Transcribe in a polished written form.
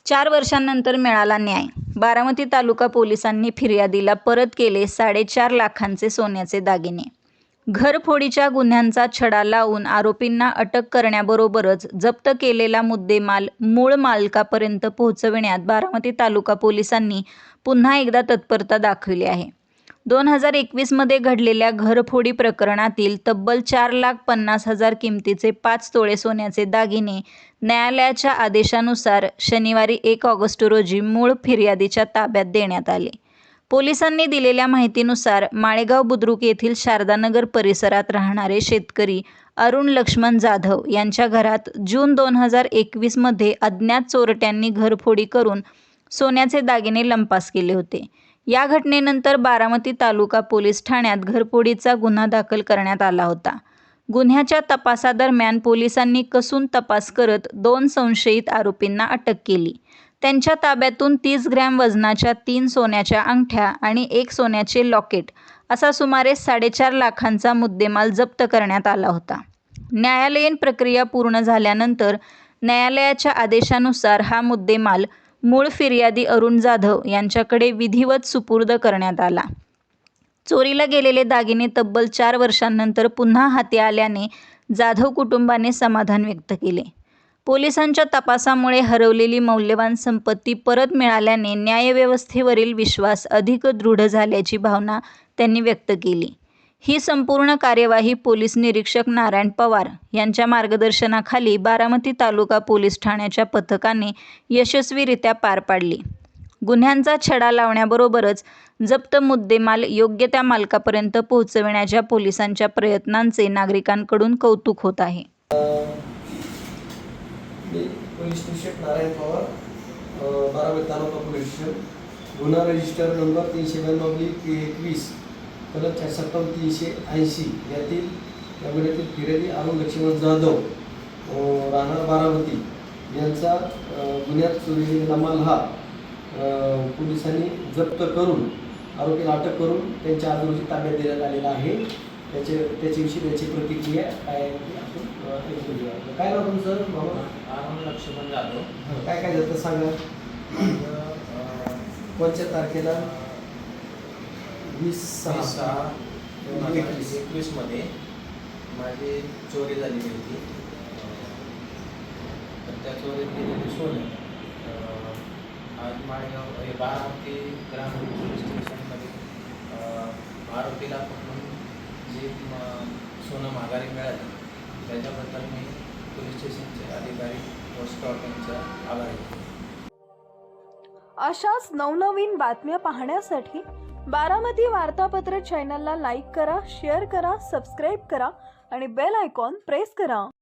4 वर्षांनंतर मिळाला न्याय. बारामती तालुका पोलिसांनी फिर्यादीला परत केले 4.5 लाखांचे सोन्याचे दागिने. घरफोडीच्या गुन्ह्यांचा छडा लावून आरोपींना अटक करण्याबरोबरच जप्त केलेला मुद्देमाल मूळ मालकापर्यंत पोहोचविण्यात बारामती तालुका पोलिसांनी पुन्हा एकदा तत्परता दाखवली आहे. 2021 मध्ये घडलेल्या घरफोडी प्रकरणातील तब्बल 4,50,000 किमतीचे 5 तोळे सोन्याचे दागिने न्यायालयाच्या आदेशानुसार शनिवारी 1 ऑगस्ट रोजी मूळ फिर्यादीच्या ताब्यात देण्यात आले. पोलिसांनी दिलेल्या माहितीनुसार माळेगाव बुद्रुक येथील शारदानगर परिसरात राहणारे शेतकरी अरुण लक्ष्मण जाधव यांच्या घरात जून 2021 मध्ये अज्ञात चोरट्यांनी घरफोडी करून सोन्याचे दागिने लंपास केले होते. या घटनेनंतर बारामती तालुका पोलीस ठाण्यात घरफोडीचा गुन्हा दाखल करण्यात आला होता. गुन्ह्याच्या तपासादरम्यान पोलिसांनी कसून तपास करत 2 संशयित आरोपींना अटक केली. त्यांच्या ताब्यातून 30 ग्रॅम वजनाच्या 3 सोन्याच्या अंगठ्या आणि 1 सोन्याचे लॉकेट असा सुमारे 4.5 लाखांचा मुद्देमाल जप्त करण्यात आला होता. न्यायालयीन प्रक्रिया पूर्ण झाल्यानंतर न्यायालयाच्या आदेशानुसार हा मुद्देमाल मूळ फिर्यादी अरुण जाधव यांच्याकडे विधिवत सुपूर्द करण्यात आला. चोरीला गेलेले दागिने तब्बल 4 वर्षांनंतर पुन्हा हाती आल्याने जाधव कुटुंबाने समाधान व्यक्त केले. पोलिसांच्या तपासामुळे हरवलेली मौल्यवान संपत्ती परत मिळाल्याने न्यायव्यवस्थेवरील विश्वास अधिक दृढ झाल्याची भावना त्यांनी व्यक्त केली. ही संपूर्ण कार्यवाही पोलीस निरीक्षक नारायण पवार यांच्या मार्गदर्शनाखाली बारामती तालुका पोलीस ठाण्याच्या पथकाने यशस्वीरित्या पार पाडली. गुन्ह्यांचा छडा लावण्याबरोबरच जप्त मुद्देमाल योग्य त्या मालकापर्यंत पोहोचविण्याच्या पोलिसांच्या प्रयत्नांचे नागरिकांकडून कौतुक होत आहे. पोलीस निरीक्षक नारायण पवार, बारामती तालुका पोलीस स्टेशन, गुन्हा रजिस्टर नंबर 392/21 कलम 457/380 यातील या गुन्ह्यातील फिर्यादी अरुण लक्ष्मण जाधव राहणार बारामती यांचा गुन्ह्यात चोरी गेलेला माल हा पोलिसांनी जप्त करून आरोपीला अटक करून त्यांच्या आज रोजी ताब्यात देण्यात आलेला आहे. त्याच्याविषयी त्याची प्रतिक्रिया काय आहे ती आपण ऐकून घेऊया. काय नाव तुमचं? अरुण लक्ष्मण जाधव. काय काय झालं सांगा. कोणत्या तारखेला? 20/6/2021 मध्ये माझी चोरी झालेली होती. तर त्या चोरीत गेलेली सोने आज माळेगाव बारामती ग्रामीण पोलीस स्टेशनमध्ये आरोपीला पकडून जे सोनं माघारी मिळालं त्याच्याबद्दल मी पोलीस स्टेशनचे अधिकारी व स्टॉप यांचा आभारी आहे. अशाच नवनवीन बातम्या पाहण्यासाठी बारामती वार्तापत्र चॅनलला लाईक करा, शेअर करा, सबस्क्राईब करा आणि बेल आयकॉन प्रेस करा.